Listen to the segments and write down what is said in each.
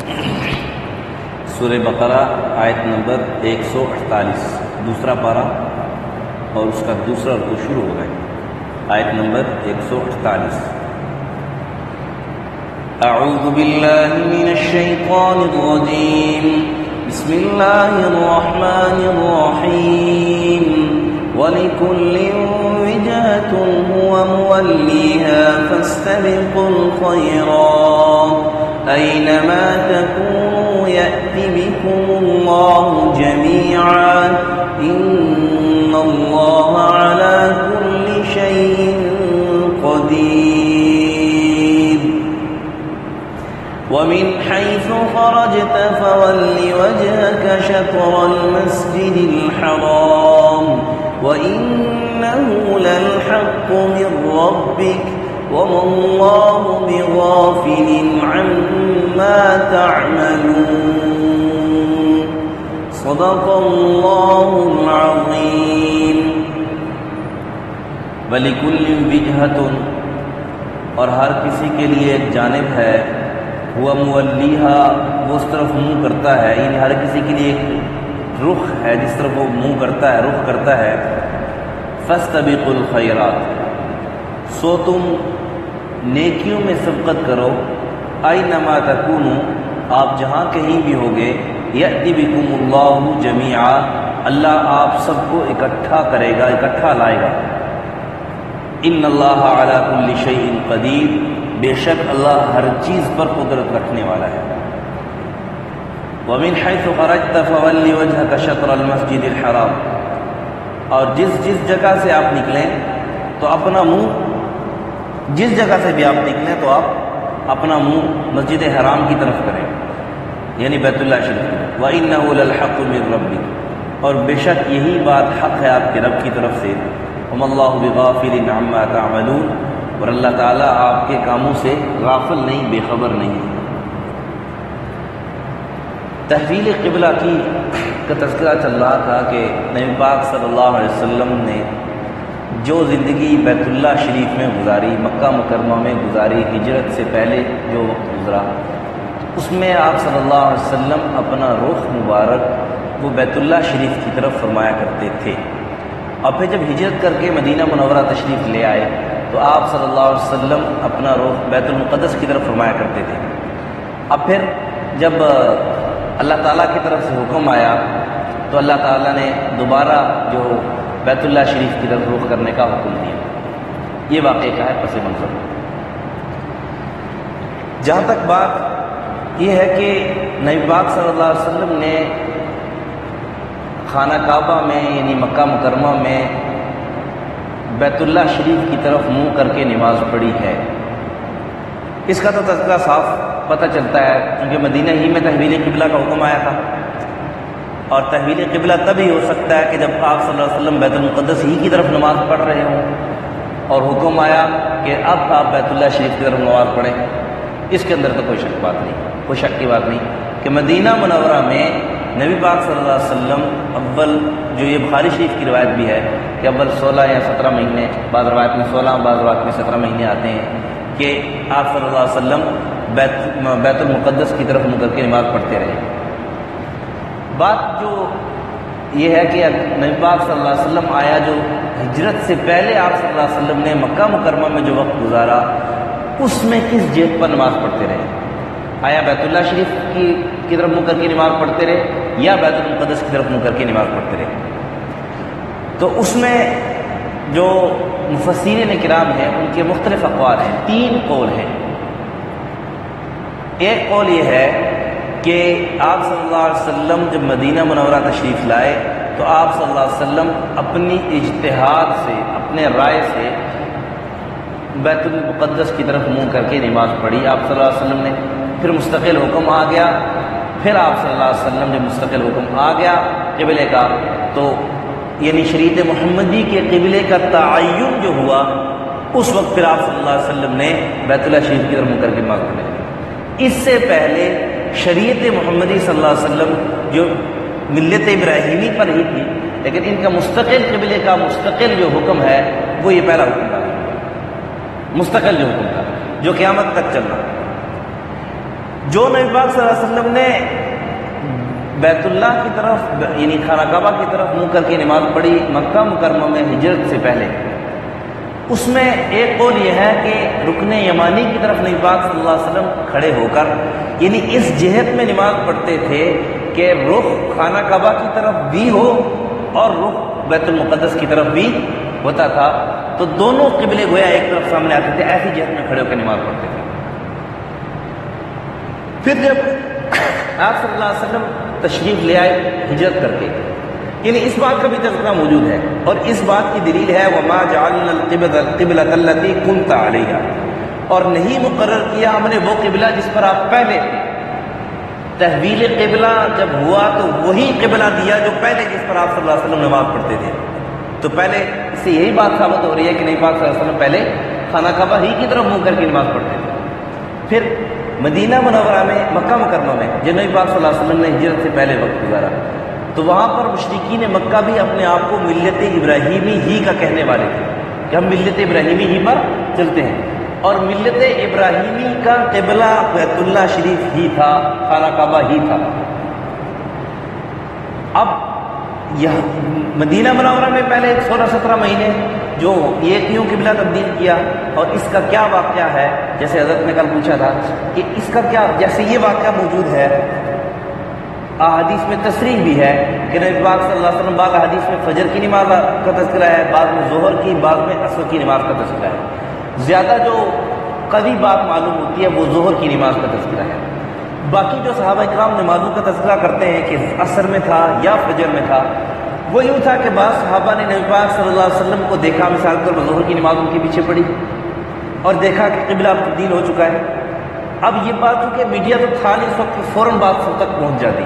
سورہ بقرہ آیت نمبر 148 دوسرا پارہ اور اس کا دوسرا رکوع شروع ہو گئے. آیت نمبر 148. اعوذ باللہ من الشیطان الرجیم بسم اللہ الرحمن الرحیم وَلِكُلٍّ وِجْهَةٌ هُوَ مُوَلِّيهَا فَاسْتَبِقُوا الْخَيْرَاتِ أَيْنَمَا تَكُونُوا يَأْتِ بِكُمُ اللَّهُ جَمِيعًا إِنَّ اللَّهَ عَلَى كُلِّ شَيْءٍ قَدِيرٌ. وَمِنْ حَيْثُ خَرَجْتَ فَوَلِّ وَجْهَكَ شَطْرَ الْمَسْجِدِ الْحَرَامِ وَإِنَّهُ لَلْحَقُّ مِنْ رَبِّكَ وَمَا اللَّهُ بِغَافِلٍ عَمَّا تَعْمَلُونَ. صدق اللہ العظیم. وَلِكُلٍّ وِجْهَةٌ اور ہر کسی کے لیے ایک جانب ہے. ہوا مولیہا وہ اس طرف منہ کرتا ہے، یعنی ہر کسی کے لیے ایک رخ ہے جس طرف وہ منہ کرتا ہے، رخ کرتا ہے. فاستبقوا الخیرات سو تم نیکیوں میں سبقت کرو. اینما تکونوا آپ جہاں کہیں بھی ہوگے. یأتی بکم اللہ جمیعا اللہ آپ سب کو اکٹھا کرے گا، اکٹھا لائے گا. ان اللہ علی کل شیء قدیر بے شک اللہ ہر چیز پر قدرت رکھنے والا ہے. وَمِنْ حَيْثُ خَرَجْتَ فَوَلِّ وَجْهَكَ شَطْرَ الْمَسْجِدِ الْحَرَامِ اور جس جگہ سے آپ نکلیں تو اپنا منہ، جس جگہ سے بھی آپ نکلیں تو آپ اپنا منہ مسجد حرام کی طرف کریں، یعنی بیت اللہ شریف. وَإِنَّهُ لَلْحَقُّ مِنْ رَبِّكَ اور بے شک یہی بات حق ہے آپ کے رب کی طرف سے. وَمَا اللَّهُ بِغَافِلٍ عَمَّا تَعْمَلُونَ اور اللہ تعالیٰ آپ کے کاموں سے غافل نہیں، بے خبر نہیں ہے. تحویل قبلہ کا تذکرہ چل رہا تھا کہ نبی پاک صلی اللہ علیہ وسلم نے جو زندگی بیت اللہ شریف میں گزاری، مکہ مکرمہ میں گزاری، ہجرت سے پہلے جو وقت گزرا، اس میں آپ صلی اللہ علیہ وسلم اپنا رخ مبارک وہ بیت اللہ شریف کی طرف فرمایا کرتے تھے. اور پھر جب ہجرت کر کے مدینہ منورہ تشریف لے آئے تو آپ صلی اللہ علیہ وسلم اپنا رخ بیت المقدس کی طرف فرمایا کرتے تھے. اب پھر جب اللہ تعالیٰ کی طرف سے حکم آیا تو اللہ تعالیٰ نے دوبارہ جو بیت اللہ شریف کی طرف رخ کرنے کا حکم دیا. یہ واقعہ کا ہے پس منظر. جہاں تک بات یہ ہے کہ نبی پاک صلی اللہ علیہ وسلم نے خانہ کعبہ میں یعنی مکہ مکرمہ میں بیت اللہ شریف کی طرف منہ کر کے نماز پڑھی ہے. اس کا تو تذکرہ صاف پتہ چلتا ہے کیونکہ مدینہ ہی میں تحویل قبلہ کا حکم آیا تھا، اور تحویل قبلہ تب ہی ہو سکتا ہے کہ جب آپ صلی اللہ علیہ وسلم بیت المقدس ہی کی طرف نماز پڑھ رہے ہوں اور حکم آیا کہ اب آپ بیت اللہ شریف کی طرف نماز پڑھیں. اس کے اندر تو کوئی شک کی بات نہیں کہ مدینہ منورہ میں نبی پاک صلی اللہ علیہ وسلم اول جو یہ بخاری شریف کی روایت بھی ہے کہ اول 16 یا 17 مہینے، بعض روایت میں 16 بعض روایت میں 17 مہینے آتے ہیں کہ آپ صلی اللہ علیہ وسلم بیت المقدس کی طرف منہ کر کے نماز پڑھتے رہے. بات جو یہ ہے کہ نبی پاک صلی اللہ علیہ وسلم آیا جو ہجرت سے پہلے آپ صلی اللہ علیہ وسلم نے مکہ مکرمہ میں جو وقت گزارا اس میں کس جہت پر نماز پڑھتے رہے؟ آیا بیت اللہ شریف کی طرف منہ کر کے نماز پڑھتے رہے یا بیت المقدس کی طرف منہ کر کے نماز پڑھتے رہے؟ تو اس میں جو مفسرین کرام ہیں ان کے مختلف اقوال ہیں. 3 قول ہیں. ایک قول یہ ہے کہ آپ صلی اللہ علیہ وسلم جب مدینہ منورہ تشریف لائے تو آپ صلی اللہ علیہ وسلم اپنی اجتہاد سے، اپنے رائے سے بیت المقدس کی طرف منہ کر کے نماز پڑھی آپ صلی اللہ علیہ وسلم نے. پھر مستقل حکم آ گیا، پھر آپ صلی اللہ علیہ وسلم جب مستقل حکم آ گیا قبلے کا تو یعنی شریعت محمدی کے قبلے کا تعین جو ہوا اس وقت پھر آپ صلی اللہ علیہ وسلم نے بیت اللہ شریف کی طرف منہ کر کے نماز پڑھی. اس سے پہلے شریعت محمدی صلی اللہ علیہ وسلم جو ملت ابراہیمی پر ہی تھی لیکن ان کا مستقل قبلے کا مستقل جو حکم ہے وہ یہ پہلا حکم تھا، مستقل جو حکم تھا جو قیامت تک چلنا. جو نبی پاک صلی اللہ علیہ وسلم نے بیت اللہ کی طرف یعنی خانہ کعبہ کی طرف منہ کر کے نماز پڑھی مکہ مکرمہ میں ہجرت سے پہلے، اس میں ایک قول یہ ہے کہ رکن یمانی کی طرف نبی پاک صلی اللہ علیہ وسلم کھڑے ہو کر یعنی اس جہت میں نماز پڑھتے تھے کہ رخ خانہ کعبہ کی طرف بھی ہو اور رخ بیت المقدس کی طرف بھی ہوتا تھا، تو دونوں قبلے گویا ایک طرف سامنے آتے تھے، ایسی جہت میں کھڑے ہو کے نماز پڑھتے تھے۔ پھر جب آپ صلی اللہ علیہ وسلم تشریف لے آئے ہجرت کر کے، یعنی اس بات کا بھی تذکرہ موجود ہے، اور اس بات کی دلیل ہے وَمَا جَعَلْنَا الْقِبْلَةَ الَّتِي كُنْتَ عَلَيْهَا، اور نہیں مقرر کیا ہم نے وہ قبلہ جس پر آپ پہلے تھے۔ تحویل قبلہ جب ہوا تو وہی قبلہ دیا جو پہلے جس پر آپ صلی اللہ علیہ وسلم نماز پڑھتے تھے، تو پہلے اس سے یہی بات ثابت ہو رہی ہے کہ نبی پاک صلی اللہ علیہ وسلم پہلے خانہ کعبہ ہی کی طرف منہ کر کے نماز پڑھتے تھے۔ پھر مدینہ منورہ میں مکہ مکرمہ میں جب نبی پاک صلی اللہ علیہ وسلم نے ہجرت سے پہلے وقت گزارا تو وہاں پر مشرکین مکہ بھی اپنے آپ کو ملت ابراہیمی ہی کا کہنے والے تھے کہ ہم ملت ابراہیمی ہی پر چلتے ہیں، اور ملت ابراہیمی کا قبلہ بیت اللہ شریف ہی تھا، خانہ کعبہ ہی تھا۔ اب یہ مدینہ منورہ میں پہلے 16-17 مہینے جو یہ کیوں قبلہ تبدیل کیا اور اس کا کیا واقعہ ہے، جیسے حضرت نے کل پوچھا تھا کہ اس کا کیا، جیسے یہ واقعہ موجود ہے احادیث میں تصریح بھی ہے کہ نبی پاک صلی اللہ علیہ وسلم بعض احادیث میں فجر کی نماز کا تذکرہ ہے، بعض میں ظہر کی، بعض میں عصر کی نماز کا تذکرہ ہے۔ زیادہ جو قوی بات معلوم ہوتی ہے وہ ظہر کی نماز کا تذکرہ ہے۔ باقی جو صحابہ کرام نمازوں کا تذکرہ کرتے ہیں کہ عصر میں تھا یا فجر میں تھا، وہ یوں تھا کہ بعض صحابہ نے نبی پاک صلی اللہ علیہ وسلم کو دیکھا، مثال کے طور پر ظہر کی نماز ان کے پیچھے پڑی اور دیکھا کہ قبلہ تبدیل ہو چکا ہے۔ اب یہ بات چونکہ میڈیا تو تھا نہیں اس وقت، فوراً بات سب تک پہنچ جاتی۔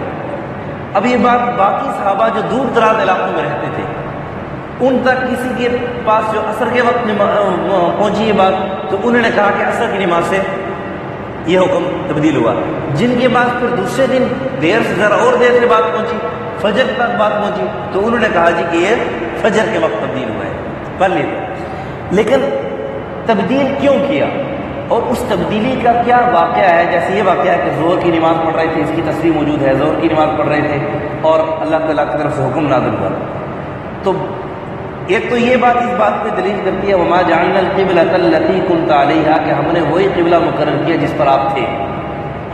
اب یہ بات باقی صحابہ جو دور دراز علاقوں میں رہتے تھے ان تک کسی کے پاس جو عصر کے وقت پہنچی یہ بات، تو انہوں نے کہا کہ عصر کی نماز سے یہ حکم تبدیل ہوا۔ جن کے پاس پھر دوسرے دن دیر سے ذرا اور دیر سے بات پہنچی، فجر تک بات پہنچی، تو انہوں نے کہا جی کہ یہ فجر کے وقت تبدیل ہوا ہے، پڑھ لیتے۔ لیکن تبدیل کیوں کیا اور اس تبدیلی کا کیا واقعہ ہے؟ جیسے یہ واقعہ ہے کہ ظہر کی نماز پڑھ رہے تھے، اس کی تصریح موجود ہے، ظہر کی نماز پڑھ رہے تھے اور اللہ تعالیٰ کی طرف سے حکم نازل ہوا۔ تو ایک تو یہ بات اس بات پہ دلیل کرتی ہے وما جعلنا القبلۃ التي كنت عليها، کہ ہم نے وہی قبلہ مقرر کیا جس پر آپ تھے،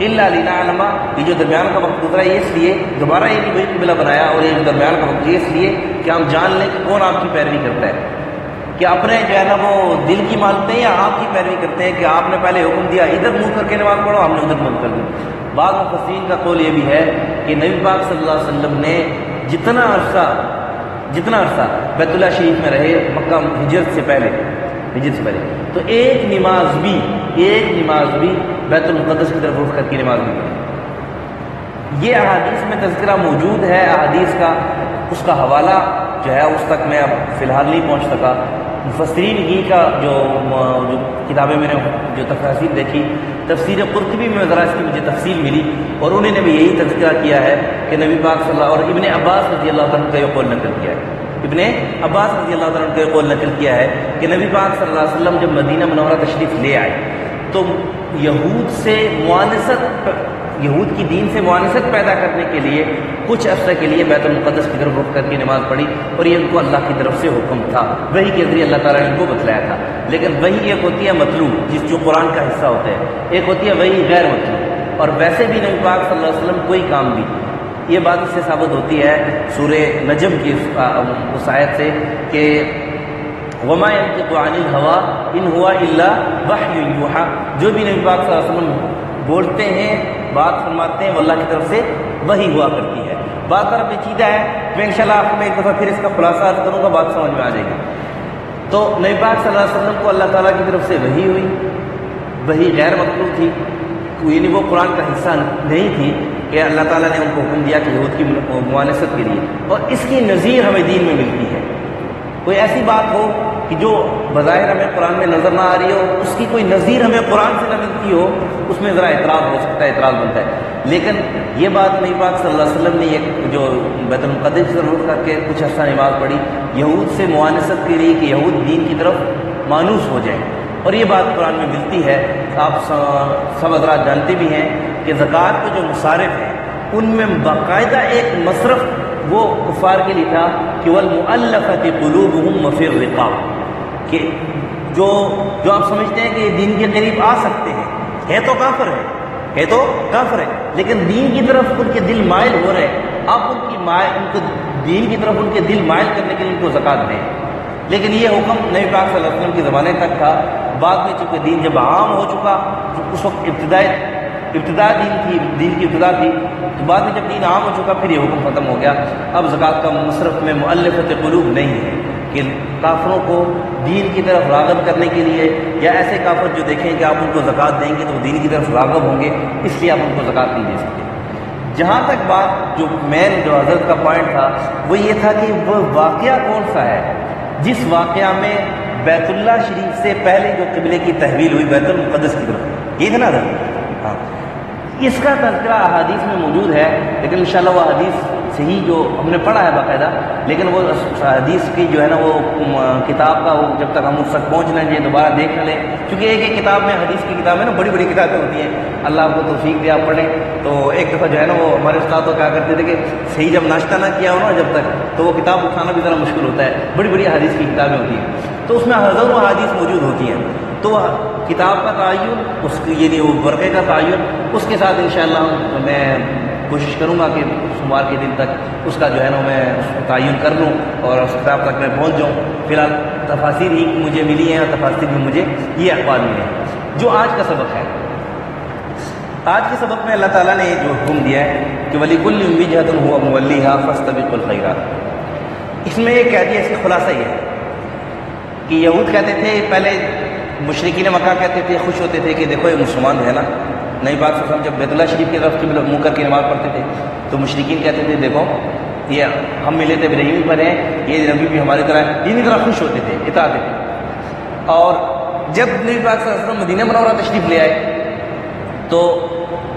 الا لنعلم، یہ جو درمیان کا وقت گزرا ہے اس لیے دوبارہ یہ وہی قبلہ بنایا، اور یہ جو درمیان کا وقت یہ اس لیے کہ ہم جان لیں کہ کون آپ کی پیروی کرتا ہے، کہ اپنے جو ہے نا وہ دل کی مانتے ہیں یا آپ کی پیروی کرتے ہیں کہ آپ نے پہلے حکم دیا ادھر منہ کر کے نماز پڑھو، ہم نے ادھر منہ کر دی۔ بعض مفسرین کا قول یہ بھی ہے کہ نبی پاک صلی اللہ علیہ وسلم نے جتنا عرصہ بیت اللہ شریف میں رہے مکہ ہجرت سے پہلے، تو ایک نماز بھی بیت المقدس کی طرف رخ کر کے نماز نہیں پڑھی۔ یہ احادیث میں تذکرہ موجود ہے، احادیث کا اس کا حوالہ جو ہے اس تک میں اب فی الحال نہیں پہنچ سکا۔ مفسرین ہی کا جو کتابیں میں نے جو تفاصیل دیکھی، تفسیر قرطبی میں ذرا اس کی مجھے تفصیل ملی، اور انہوں نے بھی یہی تذکرہ کیا ہے کہ نبی پاک صلی اللہ، اور ابن عباس رضی اللہ عنہ کا یہ قول نقل کیا ہے، ابن عباس رضی اللہ عنہ کا یہ قول نقل کیا ہے کہ نبی پاک صلی اللہ علیہ وسلم جب مدینہ منورہ تشریف لے آئے تو یہود کی دین سے معانست پیدا کرنے کے لیے کچھ عرصے کے لیے بیت المقدس کی طرف رخ کر کے نماز پڑھی، اور یہ ان کو اللہ کی طرف سے حکم تھا، وحی کے ذریعے اللہ تعالیٰ نے ان کو بتلایا تھا۔ لیکن وحی ایک ہوتی ہے مطلوب جو قرآن کا حصہ ہوتا ہے، ایک ہوتی ہے وحی غیر مطلوب، اور ویسے بھی نبی پاک صلی اللہ علیہ وسلم کوئی کام بھی، یہ بات اس سے ثابت ہوتی ہے سورہ نجم کی اس آیت سے کہ وما ينطق عن الهوى ان هو الا وحی یوحی، جو بھی نبی پاک صلی اللہ علیہ وسلم بولتے ہیں بات فرماتے ہیں وہ اللہ کی طرف سے وحی ہوا کرتی ہے۔ بات ذرا پیچیدہ ہے، میں انشاءاللہ آپ کو میں ایک دفعہ پھر اس کا خلاصہ عرض کروں گا، بات سمجھ میں آ جائے گی۔ تو نبی پاک صلی اللہ علیہ وسلم کو اللہ تعالیٰ کی طرف سے وحی ہوئی، وحی غیر مطلوب تھی، یعنی وہ قرآن کا حصہ نہیں تھی کہ اللہ تعالیٰ نے ان کو حکم دیا کہ یہود کی معانست کے لیے، اور اس کی نظیر ہمیں دین میں ملتی ہے۔ کوئی ایسی بات ہو کہ جو بظاہر ہمیں قرآن میں نظر نہ آ رہی ہو، اس کی کوئی نظیر ہمیں قرآن سے نہ ملتی ہو، اس میں ذرا اعتراض ہو سکتا ہے، اعتراض بنتا ہے۔ لیکن یہ بات نبی پاک صلی اللہ علیہ وسلم نے ایک جو بیت المقدس سے رخ کر کے کچھ عرصہ نماز پڑھی یہود سے معانست کے لیے کہ یہود دین کی طرف مانوس ہو جائیں، اور یہ بات قرآن میں ملتی ہے آپ سب حضرات جانتے بھی ہیں کہ زکوٰۃ کے جو مصارف ہیں ان میں باقاعدہ ایک مصرف وہ کفار کے لیے تھا کہ والمؤلفۃ قلوبہم وفی الرقاب، کہ جو آپ سمجھتے ہیں کہ دین کے قریب آ سکتے ہیں، ہے تو کافر ہے لیکن دین کی طرف ان کے دل مائل ہو رہے ہیں، آپ ان کو دین کی طرف ان کے دل مائل کرنے کے لیے ان کو زکوٰۃ دیں۔ لیکن یہ حکم نبی پاک صلی اللہ علیہ وسلم کے زمانے تک تھا، بعد میں چونکہ دین جب عام ہو چکا، اس وقت ابتدا دین کی ابتدا تھی، تو بعد میں جب دین عام ہو چکا پھر یہ حکم ختم ہو گیا۔ اب زکوٰۃ کا مصرف میں مؤلفۃ قلوب نہیں ہے کہ کافروں کو دین کی طرف راغب کرنے کے لیے، یا ایسے کافر جو دیکھیں کہ آپ ان کو زکوٰۃ دیں گے تو وہ دین کی طرف راغب ہوں گے، اس لیے آپ ان کو زکوٰۃ نہیں دے سکتے۔ جہاں تک بات جو حضرت کا پوائنٹ تھا وہ یہ تھا کہ وہ واقعہ کون سا ہے جس واقعہ میں بیت اللہ شریف سے پہلے جو قبلے کی تحویل ہوئی بیت المقدس کی طرف، یہ تھا نا حضرت؟ ہاں، اس کا تذکرہ احادیث میں موجود ہے، لیکن انشاءاللہ وہ حدیث صحیح جو ہم نے پڑھا ہے باقاعدہ، لیکن وہ حدیث کی جو ہے نا وہ کتاب کا وہ جب تک ہم اس تک پہنچ لیں گے دوبارہ دیکھ لیں، کیونکہ ایک کتاب میں حدیث کی کتاب میں نا بڑی بڑی کتابیں ہوتی ہیں، اللہ آپ کو توفیق دے آپ پڑھیں۔ تو ایک دفعہ جو ہے نا وہ ہمارے استاد تو کیا کرتے تھے کہ صحیح جب ناشتہ نہ کیا ہو نا جب تک، تو وہ کتاب اٹھانا بھی ذرا مشکل ہوتا ہے، بڑی بڑی حدیث کی کتابیں ہوتی ہیں، تو اس میں ہزاروں حدیث موجود ہوتی ہیں، تو کتاب کا تعین اس کی یعنی وہ ورقے کا تعین اس کے ساتھ انشاءاللہ میں کوشش کروں گا کہ سوموار کے دن تک اس کا جو ہے نا میں اس کو تعین کر لوں اور اس کتاب تک میں پہنچ جاؤں۔ فی الحال تفاسیر ہی مجھے ملی ہیں اور تفاسیر میں مجھے یہ اخبار ملے ہیں۔ جو آج کا سبق ہے، آج کے سبق میں اللہ تعالیٰ نے جو حکم دیا ہے کہ وَلِكُلٍّ وِجْهَةٌ هُوَ مُوَلِّيهَا فَاسْتَبِقُوا الْخَيْرَاتِ، اس میں یہ کہہ دیا، اس کا خلاصہ یہ ہے کہ یہود کہتے تھے، پہلے مشرکین مکہ کہتے تھے، خوش ہوتے تھے کہ دیکھو یہ مسلمان ہے نا، نئی بات سے جب بیت اللہ شریف کی طرف منہ کر کے نماز پڑھتے تھے تو مشرکین کہتے تھے دیکھو یہ ہم ملت ابراہیم پر ہیں، یہ نبی بھی ہماری طرح ہے، انہی طرح خوش ہوتے تھے، اطاعت تھے۔ اور جب نبی پاک صلی اللہ علیہ وسلم مدینہ منورہ تشریف لے آئے تو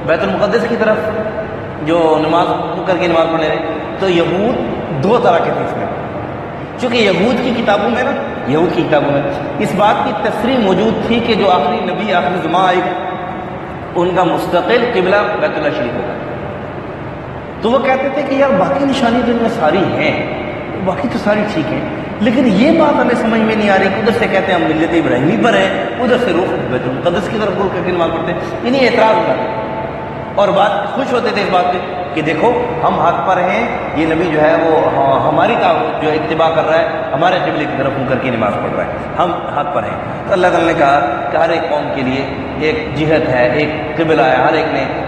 بیت المقدس کی طرف جو نماز منہ کر کے نماز پڑھنے رہے تو یہود دو طرح کے تھے اس میں، چونکہ یہود کی کتابوں میں اس بات کی تصریح موجود تھی کہ جو آخری نبی آخری زمان آئے گا ان کا مستقل قبلہ بیت اللہ شریف ہوگا، تو وہ کہتے تھے کہ یار باقی نشانی تو ان میں ساری ہیں، باقی تو ساری ٹھیک ہیں، لیکن یہ بات ہمیں سمجھ میں نہیں آ رہی کہ ادھر سے کہتے ہیں ہم ملت ابراہیمی پر ہیں، ادھر سے رخ بیت المقدس کی طرف کر کے نماز پڑھتے ہیں، انہیں اعتراض ہوتا ہے اور بات خوش ہوتے تھے اس بات پہ کہ دیکھو ہم حق پر ہیں، یہ نبی جو ہے وہ ہماری جو اتباع کر رہا ہے، ہمارے قبلے کی طرف منہ کر کے نماز پڑھ رہا ہے، ہم حق پر ہیں۔ تو اللہ تعالیٰ نے کہا کہ ہر ایک قوم کے لیے ایک جہت ہے، ایک قبلہ ہے،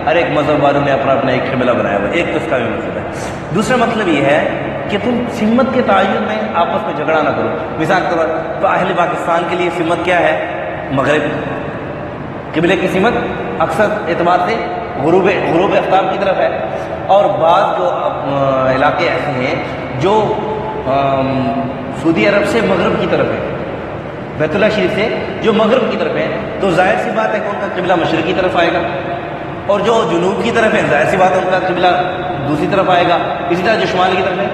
ہر ایک مذہب والوں نے اپنا اپنا ایک قبلہ بنایا ہوا ہے، ایک تو اس کا بھی مطلب ہے۔ دوسرا مطلب یہ ہے کہ تم سمت کے تعین میں آپس میں جھگڑا نہ کرو۔ مثال کے طور پر اہل پاکستان کے لیے سمت کیا ہے؟ مغرب، قبلے کی سمت اکثر اعتبار سے غروب آفتاب کی طرف ہے، اور بعض جو علاقے ایسے ہیں جو سعودی عرب سے مغرب کی طرف ہے، بیت اللہ شریف سے جو مغرب کی طرف ہے، تو ظاہر سی بات ہے کہ ان کا قبلہ مشرق کی طرف آئے گا، اور جو جنوب کی طرف ہے ظاہر سی بات ہے ان کا قبلہ دوسری طرف آئے گا، اسی طرح جو شمال کی طرف ہے۔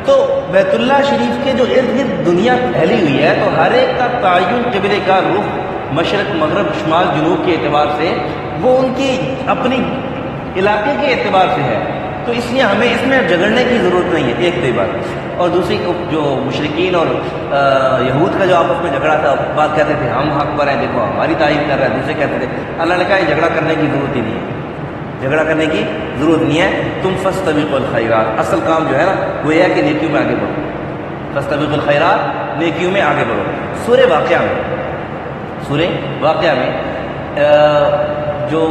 تو بیت اللہ شریف کے جو ارد گرد دنیا پھیلی ہوئی ہے تو ہر ایک کا تعین قبلے کا رخ مشرق مغرب شمال جنوب کے اعتبار سے وہ ان کی اپنی علاقے کے اعتبار سے ہے، تو اس لیے ہمیں اس میں جھگڑنے کی ضرورت نہیں ہے، ایک تو بات۔ اور دوسری جو مشرکین اور یہود کا جو آپس میں جھگڑا تھا، بات کہتے تھے ہم حق پر ہیں، دیکھو ہماری تعریف کر رہے ہیں، دوسرے کہتے تھے، اللہ نے کہا یہ جھگڑا کرنے کی ضرورت ہی نہیں ہے، جھگڑا کرنے کی ضرورت نہیں ہے، تم فاستبقوا الخیرات، اصل کام جو ہے نا وہ یہ ہے کہ نیکیوں میں آگے بڑھو، فاستبقوا الخیرات، نیکیوں میں آگے بڑھو۔ سورہ واقعہ میں جو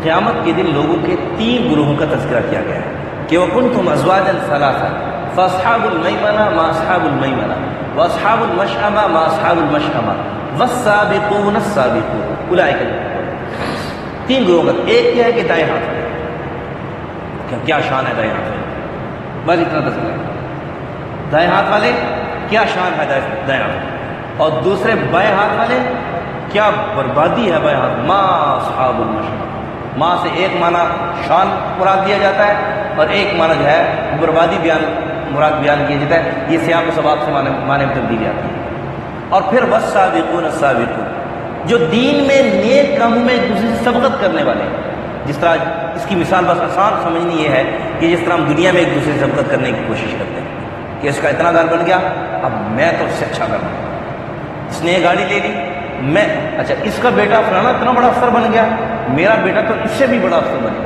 قیامت کے دن لوگوں کے 3 گروہوں کا تذکرہ کیا گیا ہے کہ وَكُنْتُمْ أَزْوَاجًا ثَلَاثًا فَأَصْحَابُ الْمَيْمَنَةِ مَا أَصْحَابُ الْمَيْمَنَةِ وَأَصْحَابُ الْمَشْأَمَةِ مَا أَصْحَابُ الْمَشْأَمَةِ وَالسَّابِقُونَ السَّابِقُونَ أُولَٰئِكَ 3 گروہوں کا، ایک کیا ہے کہ دائیں ہاتھ والے، کیا شان ہے دائیں ہاتھ والے، بس اتنا تذکرہ ہے، دائیں ہاتھ والے کیا شان ہے دائیں ہاتھ والے، اور دوسرے بائیں ہاتھ والے کیا بربادی ہے بائیں ہاتھ، ما اصحاب المشأمہ، ماں سے ایک معنی شان مراد دیا جاتا ہے اور ایک معنی جو ہے بربادی مراد بیان کیا جاتا ہے، یہ سیاق و سباق سے معنی میں تبدیلی آتی ہے۔ اور پھر والسابقون السابقون، جو دین میں نیک کاموں میں ایک دوسرے سے سبقت کرنے والے ہیں. جس طرح اس کی مثال بس آسان سمجھنی یہ ہے کہ جس طرح ہم دنیا میں ایک دوسرے سے سبقت کرنے کی کوشش کرتے ہیں کہ اس کا اتنا گھر بن گیا، اب میں تو اس سے اچھا کروں. اس نے یہ گاڑی لے لی، میں اچھا اس کا بیٹا فلانا اتنا بڑا افسر بن گیا، میرا بیٹا تو اس سے بھی بڑا افسر بنے گا.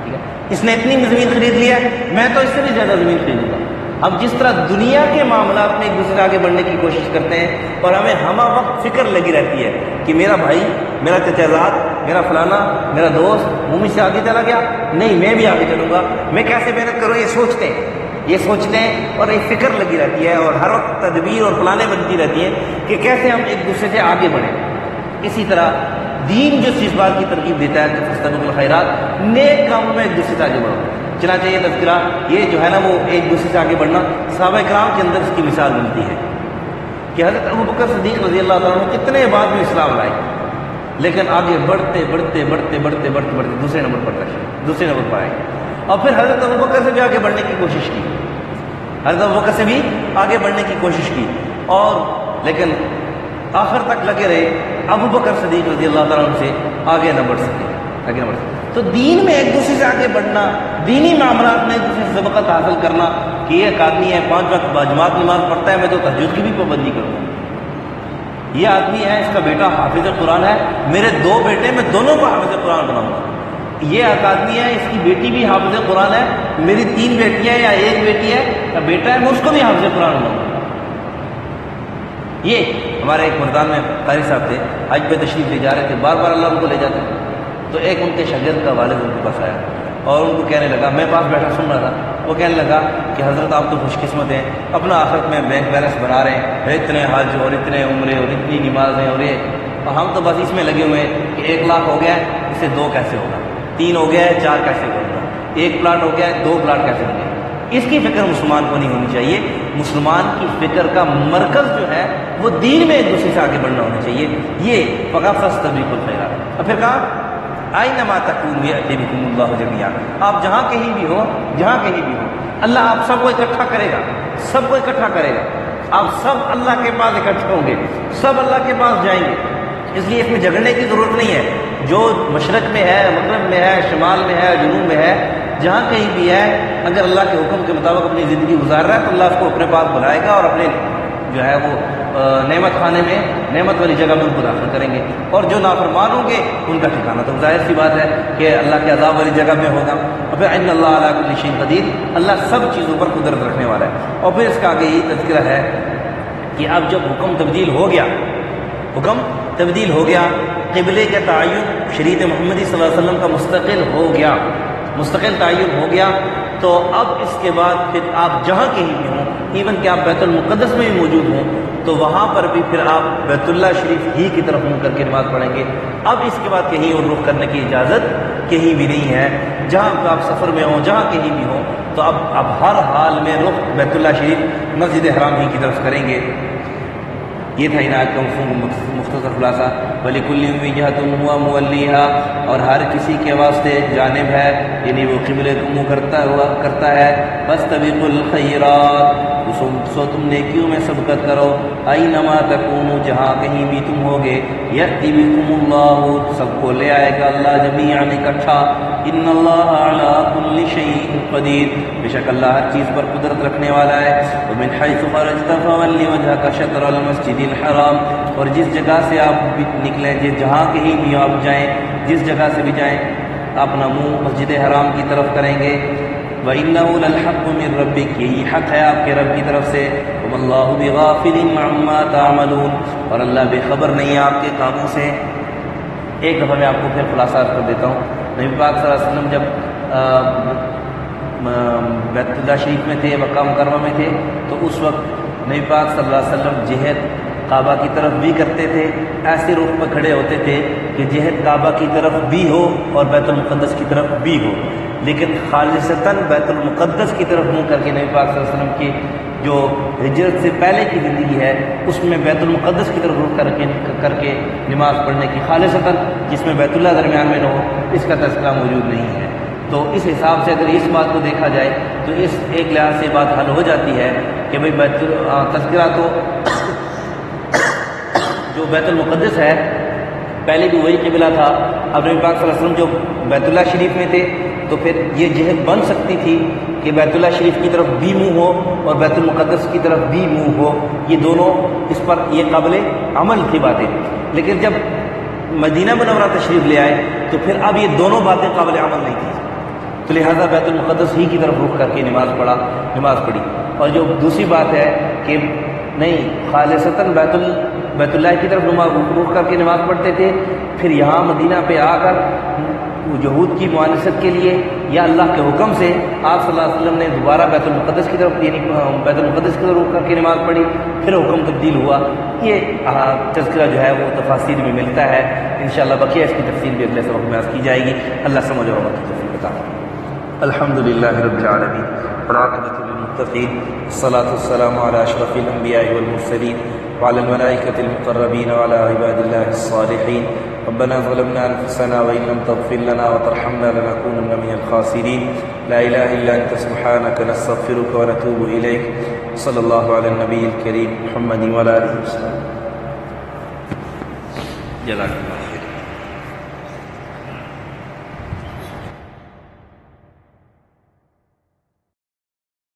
ٹھیک ہے، اس نے اتنی زمین خرید لیا ہے، میں تو اس سے بھی زیادہ زمین خریدوں گا. ہم جس طرح دنیا کے معاملات میں ایک دوسرے سے آگے بڑھنے کی کوشش کرتے ہیں اور ہمیں ہمہ وقت فکر لگی رہتی ہے کہ میرا بھائی، میرا چچا زاد، میرا فلانا، میرا دوست وہ مجھ سے آگے چلا گیا، نہیں میں بھی آگے چلوں گا، میں کیسے محنت کروں، یہ سوچتے ہیں اور ایک فکر لگی رہتی ہے اور ہر وقت تدبیر اور پلانیں بنتی رہتی ہیں کہ کیسے ہم ایک دوسرے سے آگے بڑھیں. اسی طرح دین جو اس بات کی ترغیب دیتا ہے کہ فاستبقوا الخیرات، نیک کاموں میں ایک دوسرے سے آگے بڑھو. چنانچہ یہ تذکرہ یہ جو ہے نا وہ ایک دوسرے سے آگے بڑھنا صحابہ کرام کے اندر اس کی مثال ملتی ہے کہ حضرت ابوبکر صدیق رضی اللہ تعالیٰ عنہ کتنے بعد میں اسلام لائے، لیکن آگے بڑھتے دوسرے نمبر پر آئے. اور پھر حضرت ابوبکر سے بھی آگے بڑھنے کی کوشش کی، اور لیکن آخر تک لگے رہے ابوبکر صدیق رضی اللہ تعالیٰ عنہ سے آگے نہ بڑھ سکے. تو دین میں ایک دوسرے سے آگے بڑھنا، دینی معاملات میں ایک دوسرے سے سبقت حاصل کرنا کہ یہ ایک آدمی ہے 5 وقت باجماعت نماز پڑھتا ہے، میں تو تہجد کی بھی پابندی کروں گا. یہ آدمی ہے، اس کا بیٹا حافظ قرآن ہے، میرے 2 بیٹے میں دونوں کو حافظ قرآن بناؤں گا. یہ ایک آدمی ہے، اس کی بیٹی بھی حافظ قرآن ہے، میری 3 بیٹیاں یا 1 بیٹی ہے یا بیٹا ہے، میں اس کو بھی حافظ قرآن بناؤں گا. یہ ہمارے ایک مردان میں قاری صاحب تھے، حج پہ تشریف لے جا رہے تھے، بار بار اللہ ان کو لے جاتے. تو ایک ان کے شاگرد کا والد ان کے پاس آیا اور ان کو کہنے لگا، میں پاس بیٹھا سن رہا تھا، وہ کہنے لگا کہ حضرت آپ تو خوش قسمت ہیں، اپنا آخرت میں بینک بیلنس بنا رہے ہیں، اتنے حج اور اتنے عمرے اور اتنی نمازیں اور ہم تو بس اس میں لگے ہوئے ہیں کہ 1 لاکھ ہو گیا ہے، اسے 2 کیسے ہوگا، 3 ہو گیا ہے 4 کیسے ہوگا، 1 پلاٹ ہو گیا ہے 2 پلاٹ کیسے ہوں گے. اس کی فکر مسلمان کو نہیں ہونی چاہیے. مسلمان کی فکر کا مرکز جو ہے وہ دین میں ایک دوسرے سے آگے بڑھنا ہونا چاہیے. یہ فقط فاستبقوا الخیرات. اور پھر کہا اینما تکونوا یأتی بکم اللہ جمیعا، آپ جہاں کہیں بھی ہو اللہ آپ سب کو اکٹھا کرے گا. آپ سب اللہ کے پاس اکٹھے ہوں گے، سب اللہ کے پاس جائیں گے. اس لیے اس میں جھگڑنے کی ضرورت نہیں ہے. جو مشرق میں ہے، مغرب میں ہے، شمال میں ہے، جنوب میں ہے، جہاں کہیں بھی ہے، اگر اللہ کے حکم کے مطابق اپنی زندگی گزار رہا ہے تو اللہ اس کو اپنے پاس بلائے گا اور اپنے جو ہے وہ نعمت خانے میں، نعمت والی جگہ میں ان کو داخل کریں گے. اور جو نافرمان ہوں گے ان کا ٹھکانہ تو ظاہر سی بات ہے کہ اللہ کے عذاب والی جگہ میں ہوگا. اور پھر ان اللہ علی کل شیء قدیر، اللہ سب چیزوں پر قدرت رکھنے والا ہے. اور پھر اس کا آگے یہ تذکرہ ہے کہ اب جب حکم تبدیل ہو گیا، قبلے کا تعین شریعت محمدی صلی اللہ علیہ وسلم کا مستقل تعین ہو گیا، تو اب اس کے بعد پھر آپ جہاں کہیں بھی ہوں، ایون کہ آپ بیت المقدس میں بھی موجود ہوں، تو وہاں پر بھی پھر آپ بیت اللہ شریف ہی کی طرف منہ کر کے نماز پڑھیں گے. اب اس کے بعد کہیں اور رخ کرنے کی اجازت کہیں بھی نہیں ہے. جہاں آپ سفر میں ہوں، جہاں کہیں بھی ہوں، تو اب ہر حال میں رخ بیت اللہ شریف مسجد حرام ہی کی طرف کریں گے. یہ تھا عنایت کا مختصر خلاصہ. وَلِكُلٍّ وِجْهَةٌ هُوَ مُوَلِّيهَا، اور ہر کسی کے واسطے جانب ہے، یعنی وہ قبلے کو منہ کرتا ہے. فَاسْتَبِقُوا الْخَيْرَاتِ، سو تم نیکیوں میں سبقت کرو. اَيْنَمَا تَكُونُوا، جہاں کہیں بھی تم ہوگے. يَأْتِ بِكُمُ اللَّهُ، سب کو لے آئے گا اللہ جميعاً اکٹھا. ان اللہ علی کل شیء قدیر، بے شک اللہ ہر چیز پر قدرت رکھنے والا ہے. ومن حیث خرجت فول وجهک شطر المسجد الحرام، اور جس جگہ سے آپ نکلیں، جہاں کہیں بھی آپ جائیں، جس جگہ سے بھی جائیں، اپنا منہ مسجد حرام کی طرف کریں گے. وَإِنَّهُ لَلْحَقُّ مِن رَبِّكَ، یہی حق ہے آپ کے رب کی طرف سے. وَمَا اللَّهُ بِغَافِلٍ عَمَّا تَعْمَلُونَ، اور اللہ بے خبر نہیں ہے آپ کے کاموں سے. ایک دفعہ میں آپ کو پھر خلاصہ کر دیتا ہوں. نبی پاک صلی اللہ علیہ وسلم جب بیت اللہ شریف میں تھے، مکہ مکرمہ میں تھے، تو اس وقت نبی پاک صلی اللہ علیہ وسلم جہت کعبہ کی طرف بھی کرتے تھے. ایسے رخ پہ کھڑے ہوتے تھے کہ جہت کعبہ کی طرف بھی ہو اور بیت المقدس کی طرف بھی ہو، لیکن خالصتاً بیت المقدس کی طرف منہ کر کے نبی پاک صلی اللہ علیہ وسلم کی جو ہجرت سے پہلے کی زندگی ہے اس میں بیت المقدس کی طرف رخ کر کے نماز پڑھنے کی خالصتاً، جس میں بیت اللہ درمیان میں نہ ہو، اس کا تذکرہ موجود نہیں ہے. تو اس حساب سے اگر اس بات کو دیکھا جائے تو اس ایک لحاظ سے بات حل ہو جاتی ہے کہ بھئی تذکرہ تو جو بیت المقدس ہے پہلے بھی وہی قبلہ تھا، اب نبی پاک صلی اللہ علیہ وسلم جو بیت اللہ شریف میں تھے تو پھر یہ جہت بن سکتی تھی کہ بیت اللہ شریف کی طرف بھی منہ ہو اور بیت المقدس کی طرف بھی منہ ہو، یہ دونوں اس پر یہ قابل عمل تھی باتیں. لیکن جب مدینہ منورہ تشریف لے آئے تو پھر اب یہ دونوں باتیں قابل عمل نہیں تھیں، تو لہٰذا بیت المقدس ہی کی طرف رخ کر کے نماز پڑھی. اور جو دوسری بات ہے کہ نہیں خالصتاً بیت اللہ کی طرف رخ کر کے نماز پڑھتے تھے، پھر یہاں مدینہ پہ آ کر یہود کی معانست کے لیے یا اللہ کے حکم سے آپ صلی اللہ علیہ وسلم نے دوبارہ بیت المقدس کی طرف رخ کر کے نماز پڑھی، پھر حکم تبدیل ہوا. یہ تذکرہ جو ہے وہ تفاصیر میں ملتا ہے، انشاءاللہ بقیہ اس کی تفصیل بھی اگلے سبق میں کی جائے گی. اللہ سمجھ اور عمل کی توفیق عطا فرمائے. الحمدللہ رب العالمین والعاقبۃ للمتقین والصلاۃ والسلام علی اشرف الانبیاء والمرسلین وعلى الملائکۃ المقربین وعلى عباد اللہ الصالحین. ربنا ظلمنا انفسنا وان لم تغفر لنا وترحمنا لنكونن من الخاسرین. لا الہ الا انت سبحانک نستغفرک ونتوب الیک. صلی اللہ علی النبی الکریم محمد وعلى آلہ وسلم. جزاک اللہ.